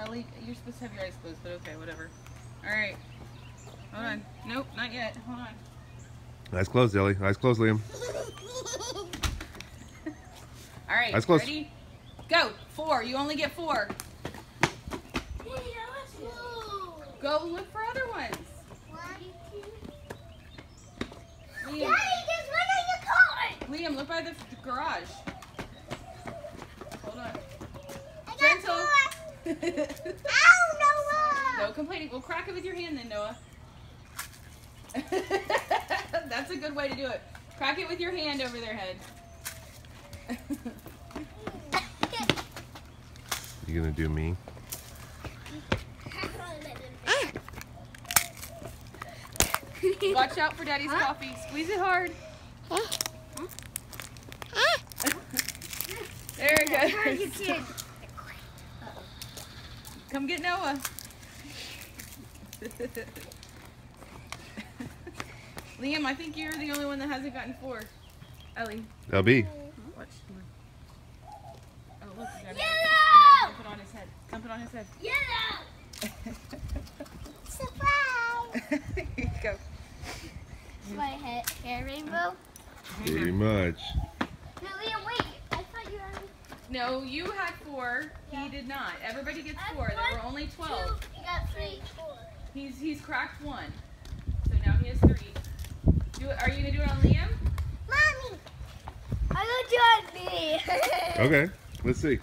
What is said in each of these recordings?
Ellie, you're supposed to have your eyes closed, but okay, whatever. Alright. Hold on. Nope, not yet. Hold on. Eyes closed, Ellie. Eyes closed, Liam. Alright, Eyes closed. ready? Go! 4. You only get 4. Go look for other ones. Liam, Daddy, there's one in the car. Liam, look by the garage. Hold on. I got Gentle. 4. Ow, Noah. No complaining. Well, crack it with your hand then, Noah. That's a good way to do it. Crack it with your hand over their head. You gonna do me? Watch out for Daddy's coffee. Squeeze it hard. There it goes. Come get Noah. Liam, I think you're the only one that hasn't gotten 4. Ellie. LB. Watch. Oh, look. Dump it on his head. Dump it on his head. Yellow. Surprise. Here you go. My hair rainbow. Pretty much. No, Liam, wait. I thought you already. No, you had 4. Yeah. He did not. Everybody gets 4. There were only 12. You got 3, 4. He's cracked 1. So now he has 3. Are you gonna do it on Liam? Mommy. I'm gonna do it on me. Okay, let's see.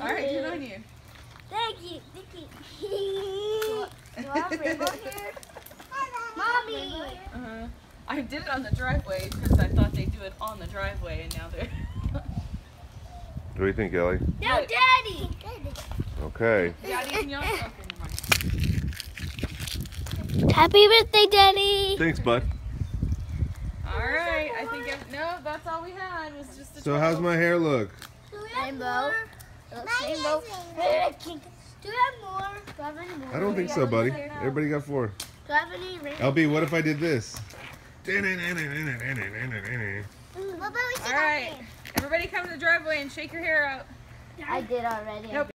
All right, do it on you. Thank you. Do I have rainbow here? Mommy. I did it on the driveway because I thought they'd do it on the driveway, and now they're. What do you think, Ellie? No, Daddy. Okay. Daddy, can y'all? Okay, never mind. Happy birthday, Daddy. Thanks, bud. All right, I think no, that's all we had was just the. So how's my hair look? Rainbow. Rainbow. Do you have more? Do I have any more? I don't think so, buddy. Everybody got 4. Do I have any rainbow? LB, what if I did this? What about we All right, everybody come to the driveway and shake your hair out. I did already. Nope.